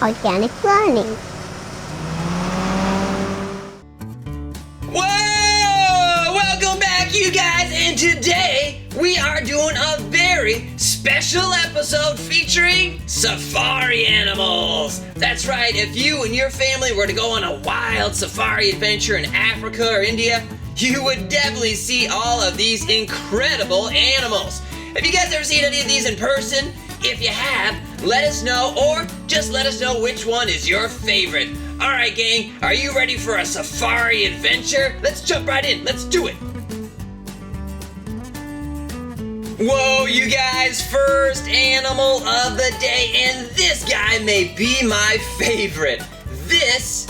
organic learning. Whoa! Welcome back, you guys, and today we are doing a very special episode featuring safari animals. That's right, if you and your family were to go on a wild safari adventure in Africa or India, you would definitely see all of these incredible animals. Have you guys ever seen any of these in person? If you have, let us know, or just let us know which one is your favorite. All right, gang, are you ready for a safari adventure? Let's jump right in. Let's do it. Whoa, you guys, first animal of the day, and this guy may be my favorite. This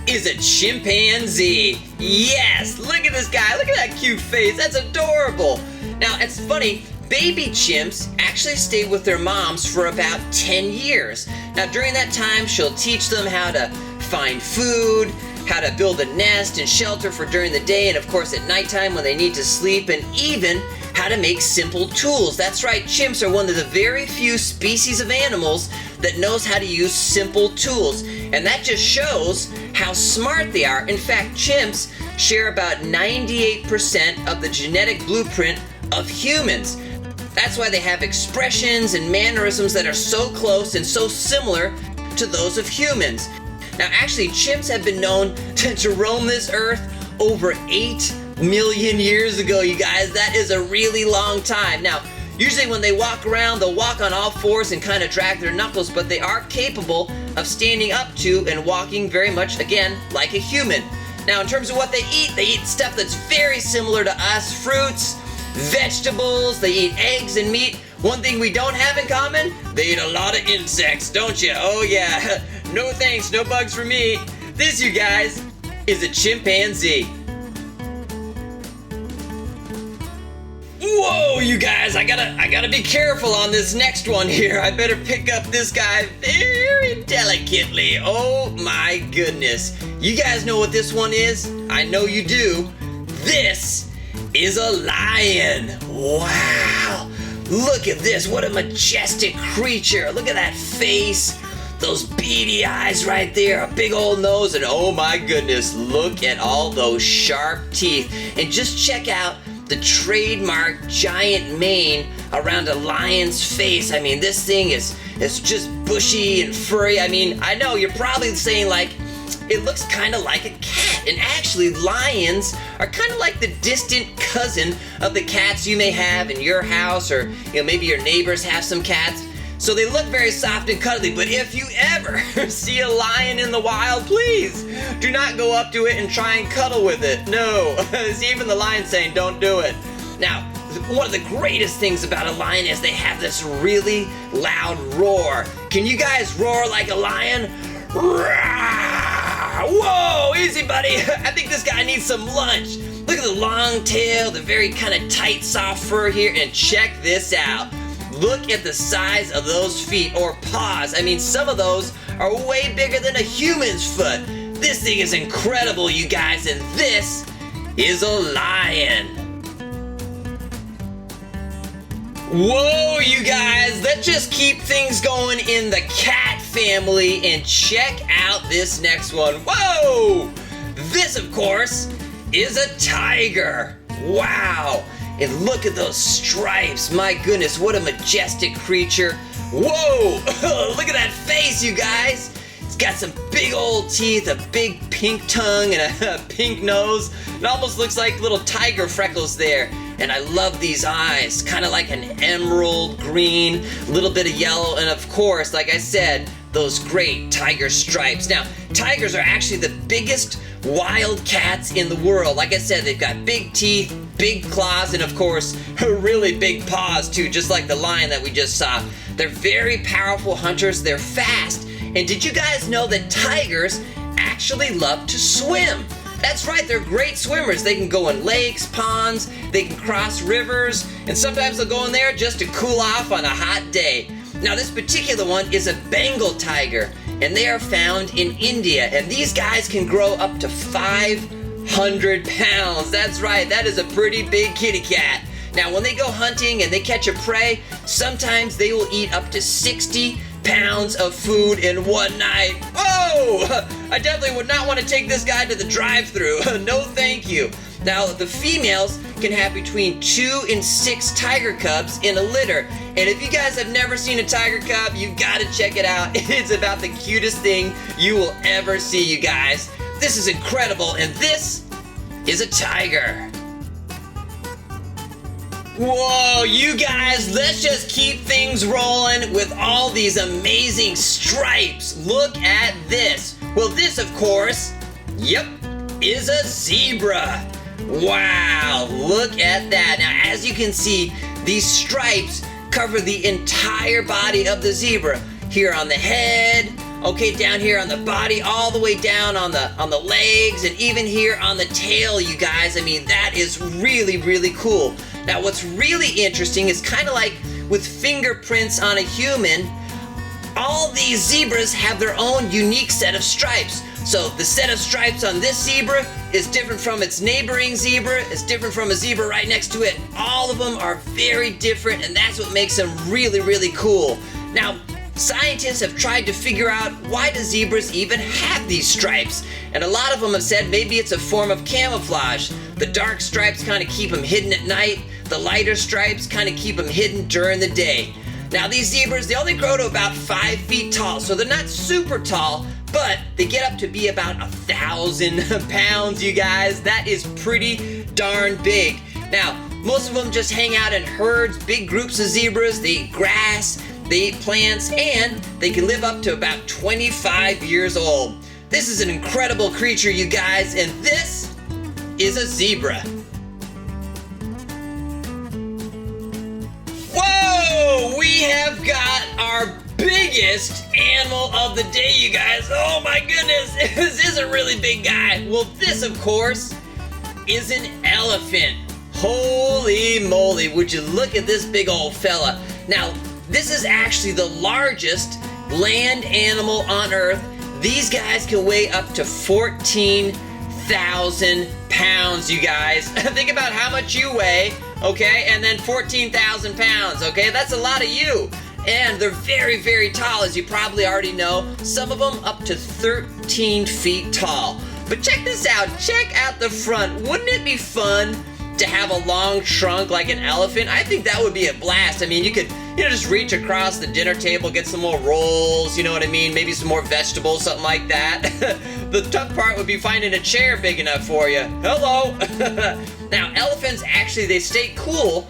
is a chimpanzee. Yes, look at this guy. Look at that cute face. That's adorable. Now, it's funny. Baby chimps actually stay with their moms for about 10 years. Now, during that time, she'll teach them how to find food, how to build a nest and shelter for during the day, and of course at nighttime when they need to sleep, and even how to make simple tools. That's right, chimps are one of the very few species of animals that knows how to use simple tools. And that just shows how smart they are. In fact, chimps share about 98% of the genetic blueprint of humans. That's why they have expressions and mannerisms that are so close and so similar to those of humans. Now, actually, chimps have been known to roam this earth over 8 million years ago, you guys. That is a really long time. Now, usually when they walk around, they'll walk on all fours and kind of drag their knuckles, but they are capable of standing up to and walking very much, again, like a human. Now, in terms of what they eat stuff that's very similar to us: fruits, vegetables, they eat eggs and meat. One thing we don't have in common, they eat a lot of insects, don't you? Oh yeah, no thanks, no bugs for me. This, you guys, is a chimpanzee. Whoa, you guys, I gotta be careful on this next one here. I better pick up this guy very delicately. Oh my goodness. You guys know what this one is? I know you do. This is a lion. Wow. Look at this. What a majestic creature. Look at that face. Those beady eyes right there. A big old nose. And oh my goodness, look at all those sharp teeth. And just check out the trademark giant mane around a lion's face. I mean, this thing is just bushy and furry. I mean, I know you're probably saying, like, it looks kind of like a cat. And actually, lions are kind of like the distant cousin of the cats you may have in your house, or maybe your neighbors have some cats. So they look very soft and cuddly. But if you ever see a lion in the wild, please do not go up to it and try and cuddle with it. No, it's even the lion saying don't do it. Now, one of the greatest things about a lion is they have this really loud roar. Can you guys roar like a lion? Whoa, easy, buddy. I think this guy needs some lunch. Look at the long tail, the very kind of tight, soft fur here, and check this out. Look at the size of those feet, or paws. I mean, some of those are way bigger than a human's foot. This thing is incredible, you guys, and this is a lion. Whoa, you guys, let's just keep things going in the cat family and check out this next one. Whoa! This, of course, is a tiger. Wow! And look at those stripes. My goodness, what a majestic creature. Whoa! Look at that face, you guys. It's got some big old teeth, a big pink tongue, and a pink nose. It almost looks like little tiger freckles there. And I love these eyes, kind of like an emerald green, a little bit of yellow, and of course, like I said, those great tiger stripes. Now, tigers are actually the biggest wild cats in the world. Like I said, they've got big teeth, big claws, and of course, really big paws too, just like the lion that we just saw. They're very powerful hunters, they're fast, and did you guys know that tigers actually love to swim? That's right, they're great swimmers. They can go in lakes, ponds, they can cross rivers, and sometimes they'll go in there just to cool off on a hot day. Now, this particular one is a Bengal tiger, and they are found in India, and these guys can grow up to 500 pounds. That's right, that is a pretty big kitty cat. Now, when they go hunting and they catch a prey, sometimes they will eat up to 60 pounds of food in one night. Whoa! I definitely would not want to take this guy to the drive-thru. No thank you. Now, the females can have between 2 and 6 tiger cubs in a litter. And if you guys have never seen a tiger cub, you've got to check it out. It's about the cutest thing you will ever see, you guys. This is incredible, and this is a tiger. Whoa, you guys, let's just keep things rolling with all these amazing stripes. Look at this. Well, this, of course, yep, is a zebra. Wow, look at that. Now, as you can see, these stripes cover the entire body of the zebra. Here on the head, okay, down here on the body, all the way down on the legs, and even here on the tail, you guys. I mean, that is really, really cool. Now, what's really interesting is kind of like with fingerprints on a human, all these zebras have their own unique set of stripes. So the set of stripes on this zebra is different from its neighboring zebra. It's different from a zebra right next to it. All of them are very different, and that's what makes them really, really cool. Now, scientists have tried to figure out why do zebras even have these stripes. And a lot of them have said maybe it's a form of camouflage. The dark stripes kind of keep them hidden at night. The lighter stripes kind of keep them hidden during the day. Now, these zebras, they only grow to about 5 feet tall, so they're not super tall, but they get up to be about 1,000 pounds, you guys. That is pretty darn big. Now, most of them just hang out in herds, big groups of zebras. They eat grass, they eat plants, and they can live up to about 25 years old. This is an incredible creature, you guys, and this is a zebra. Whoa! We have got our biggest animal of the day, you guys. Oh my goodness, this is a really big guy. Well, this, of course, is an elephant. Holy moly, would you look at this big old fella. Now, this is actually the largest land animal on Earth. These guys can weigh up to 14,000 pounds, you guys. Think about how much you weigh, okay? And then 14,000 pounds, okay? That's a lot of you. And they're very, very tall, as you probably already know. Some of them up to 13 feet tall. But check this out. Check out the front. Wouldn't it be fun to have a long trunk like an elephant? I think that would be a blast. I mean, you could, just reach across the dinner table, get some more rolls, you know what I mean? Maybe some more vegetables, something like that. The tough part would be finding a chair big enough for you. Hello. Now, elephants actually, they stay cool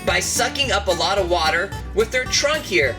by sucking up a lot of water with their trunk here.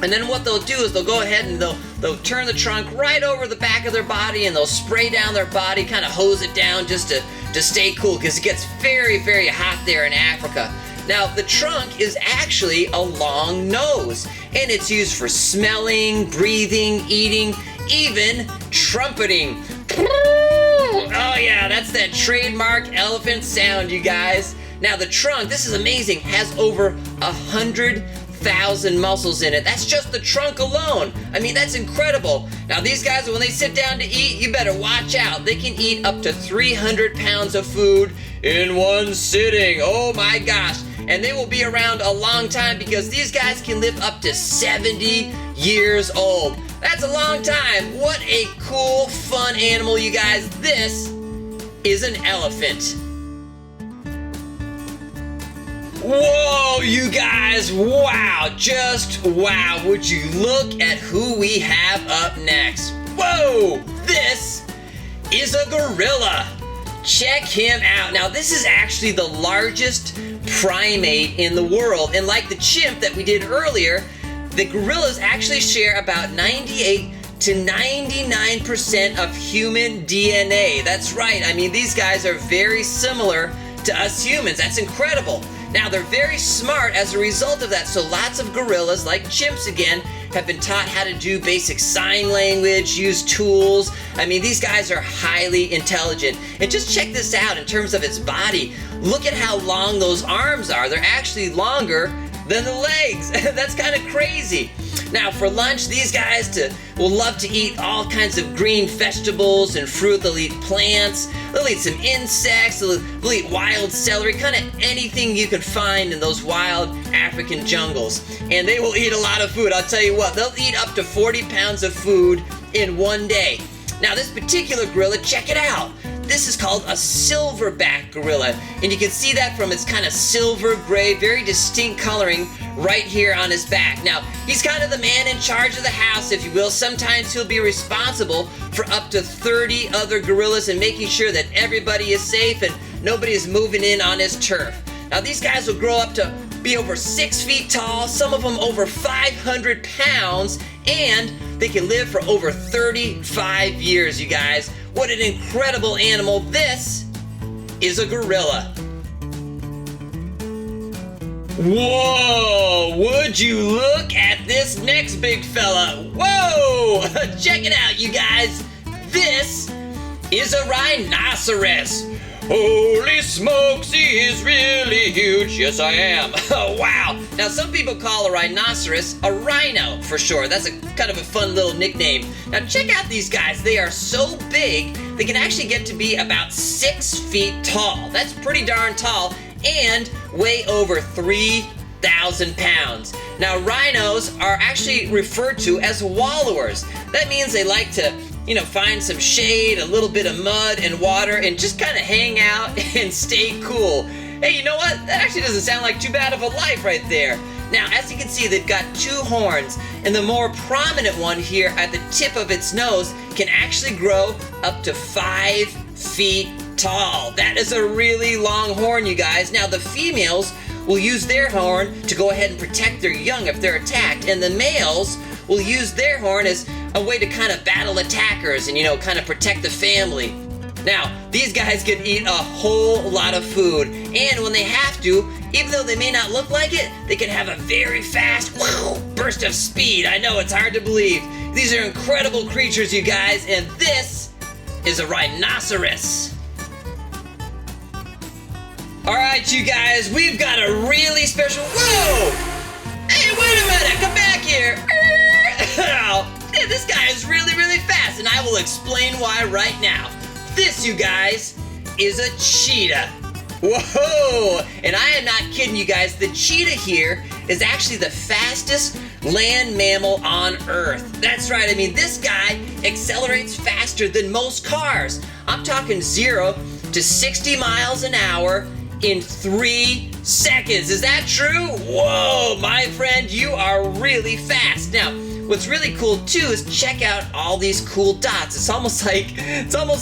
And then what they'll do is they'll go ahead and they'll turn the trunk right over the back of their body, and they'll spray down their body, kind of hose it down just to stay cool, because it gets very, very hot there in Africa. Now, the trunk is actually a long nose, and it's used for smelling, breathing, eating, even trumpeting. Oh yeah, that's that trademark elephant sound, you guys. Now, the trunk, this is amazing, has over 100,000 muscles in it. That's just the trunk alone. I mean, that's incredible. Now, these guys, when they sit down to eat, you better watch out. They can eat up to 300 pounds of food in one sitting. Oh my gosh. And they will be around a long time, because these guys can live up to 70 years old. That's a long time. What a cool, fun animal, you guys. This is an elephant. Whoa, you guys, wow, just wow. Would you look at who we have up next? Whoa, this is a gorilla. Check him out. Now, this is actually the largest primate in the world. And like the chimp that we did earlier, the gorillas actually share about 98 to 99% of human DNA. That's right. I mean, these guys are very similar to us humans. That's incredible. Now, they're very smart as a result of that. So lots of gorillas, like chimps again, have been taught how to do basic sign language, use tools. I mean, these guys are highly intelligent. And just check this out in terms of its body. Look at how long those arms are. They're actually longer than the legs. That's kind of crazy. Now for lunch, these guys will love to eat all kinds of green vegetables and fruit. They'll eat plants, they'll eat some insects, they'll eat wild celery, kind of anything you can find in those wild African jungles. And they will eat a lot of food. I'll tell you what, they'll eat up to 40 pounds of food in one day. Now this particular gorilla, check it out. This is called a silverback gorilla, and you can see that from its kind of silver gray, very distinct coloring right here on his back. Now, he's kind of the man in charge of the house, if you will. Sometimes he'll be responsible for up to 30 other gorillas and making sure that everybody is safe and nobody is moving in on his turf. Now, these guys will grow up to be over 6 feet tall, some of them over 500 pounds, and they can live for over 35 years, you guys. What an incredible animal. This is a gorilla. Whoa, would you look at this next big fella? Whoa, check it out, you guys. This is a rhinoceros. Holy smokes, he is really huge. Yes, I am. Oh, wow. Now, some people call a rhinoceros a rhino for sure. That's a kind of a fun little nickname. Now, check out these guys. They are so big, they can actually get to be about 6 feet tall. That's pretty darn tall, and weigh over 3,000 pounds. Now, rhinos are actually referred to as wallowers. That means they like to find some shade, a little bit of mud and water, and just kind of hang out and stay cool. Hey, you know what? That actually doesn't sound like too bad of a life right there. Now, as you can see, they've got 2 horns, and the more prominent one here at the tip of its nose can actually grow up to 5 feet tall. That is a really long horn, you guys. Now, the females will use their horn to go ahead and protect their young if they're attacked, and the males will use their horn as a way to kind of battle attackers and, kind of protect the family. Now, these guys can eat a whole lot of food, and when they have to, even though they may not look like it, they can have a very fast burst of speed. I know, it's hard to believe. These are incredible creatures, you guys, and this is a rhinoceros. All right, you guys, we've got a really special... Whoa! Hey, wait a minute, come back here. Yeah, this guy is really, really fast, and I will explain why right now. This, you guys, is a cheetah. Whoa! And I am not kidding you guys. The cheetah here is actually the fastest land mammal on Earth. That's right. I mean, this guy accelerates faster than most cars. I'm talking 0 to 60 miles an hour in 3 seconds. Is that true? Whoa, my friend, you are really fast. Now, what's really cool too is check out all these cool dots. It's almost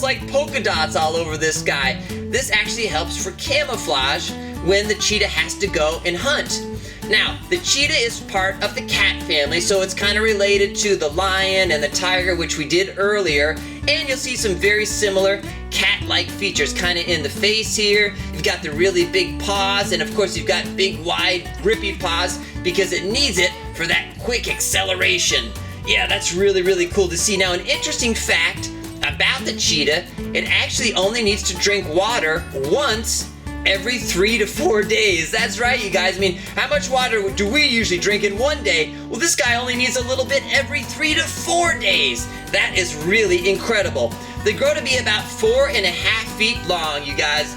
like polka dots all over this guy. This actually helps for camouflage when the cheetah has to go and hunt. Now, the cheetah is part of the cat family, so it's kind of related to the lion and the tiger, which we did earlier, and you'll see some very similar cat-like features kind of in the face here. You've got the really big paws, and of course you've got big, wide, grippy paws because it needs it for that quick acceleration. Yeah, that's really, really cool to see. Now, an interesting fact about the cheetah, it actually only needs to drink water once every 3 to 4 days. That's right, you guys. I mean, how much water do we usually drink in one day? Well, this guy only needs a little bit every 3 to 4 days. That is really incredible. They grow to be about 4.5 feet long, you guys.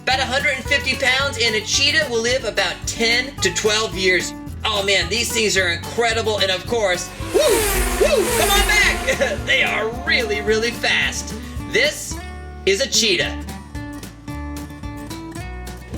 About 150 pounds, and a cheetah will live about 10 to 12 years. Oh man, these things are incredible, and of course, come on back! They are really, really fast. This is a cheetah.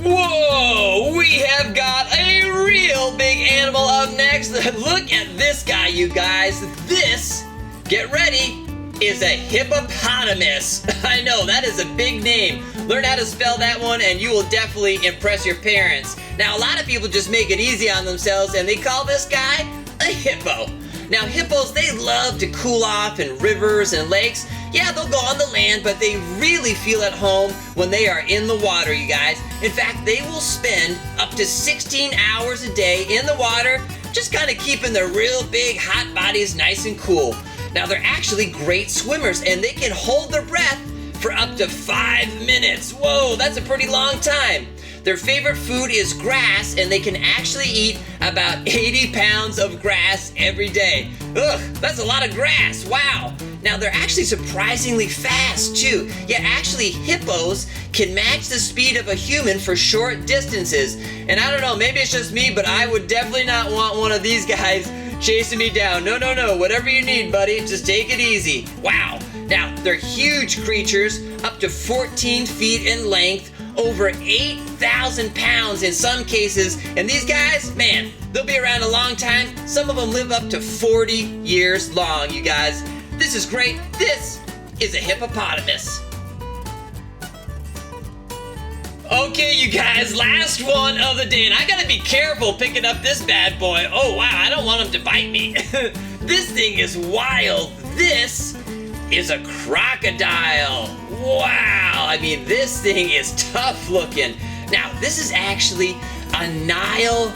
Whoa, we have got a real big animal up next. Look at this guy, you guys. This, get ready, is a hippopotamus. I know, that is a big name. Learn how to spell that one and you will definitely impress your parents. Now, a lot of people just make it easy on themselves and they call this guy a hippo. Now, hippos, they love to cool off in rivers and lakes. Yeah, they'll go on the land, but they really feel at home when they are in the water, you guys. In fact, they will spend up to 16 hours a day in the water, just kind of keeping their real big hot bodies nice and cool. Now, they're actually great swimmers, and they can hold their breath for up to 5 minutes. Whoa, that's a pretty long time. Their favorite food is grass, and they can actually eat about 80 pounds of grass every day. Ugh, that's a lot of grass, wow. Now, they're actually surprisingly fast, too. Yeah, actually, hippos can match the speed of a human for short distances. And I don't know, maybe it's just me, but I would definitely not want one of these guys chasing me down. No, no, no, whatever you need, buddy, just take it easy. Wow. Now, they're huge creatures, up to 14 feet in length, over 8,000 pounds in some cases. And these guys, man, they'll be around a long time. Some of them live up to 40 years long, you guys. This is great. This is a hippopotamus. Okay, you guys, last one of the day, and I gotta be careful picking up this bad boy. Oh, wow, I don't want him to bite me. This thing is wild. This is a crocodile. Wow, I mean, this thing is tough looking. Now, this is actually a Nile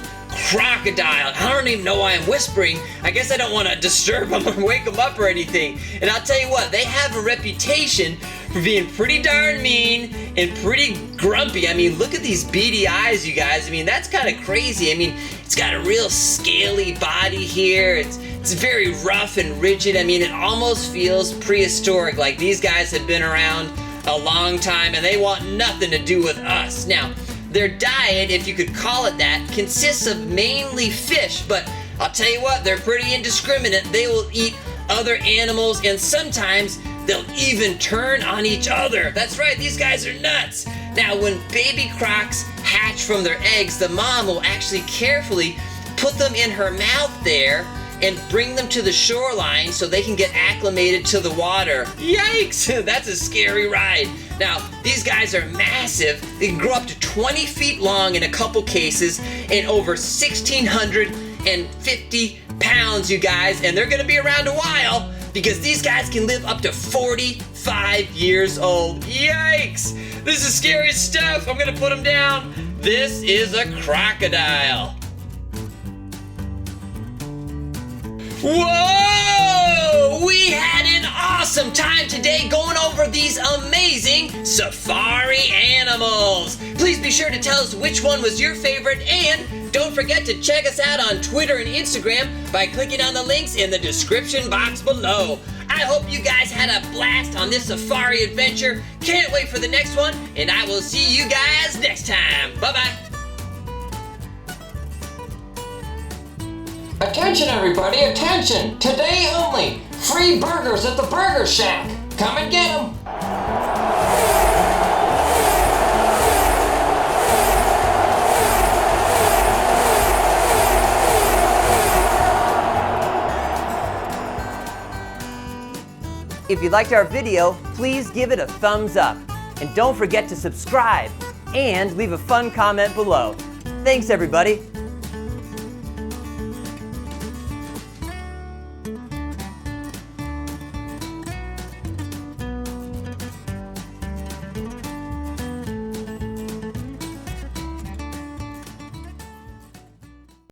Crocodile. I don't even know why I'm whispering. I guess I don't want to disturb them or wake them up or anything. And I'll tell you what, they have a reputation for being pretty darn mean and pretty grumpy. I mean, look at these beady eyes, you guys. I mean, that's kind of crazy. I mean, it's got a real scaly body here. It's very rough and rigid. I mean, it almost feels prehistoric, like these guys have been around a long time and they want nothing to do with us. Now, their diet, if you could call it that, consists of mainly fish, but I'll tell you what, they're pretty indiscriminate. They will eat other animals, and sometimes they'll even turn on each other. That's right, these guys are nuts. Now, when baby crocs hatch from their eggs, the mom will actually carefully put them in her mouth there and bring them to the shoreline so they can get acclimated to the water. Yikes, that's a scary ride. Now, these guys are massive. They can grow up to 20 feet long in a couple cases and over 1,650 pounds, you guys. And they're gonna be around a while because these guys can live up to 45 years old. Yikes, this is scary stuff. I'm gonna put them down. This is a crocodile. Whoa! We had an awesome time today going over these amazing safari animals. Please be sure to tell us which one was your favorite, and don't forget to check us out on Twitter and Instagram by clicking on the links in the description box below. I hope you guys had a blast on this safari adventure. Can't wait for the next one, and I will see you guys next time. Bye-bye. Attention everybody, attention! Today only, free burgers at the Burger Shack. Come and get them. If you liked our video, please give it a thumbs up. And don't forget to subscribe and leave a fun comment below. Thanks everybody.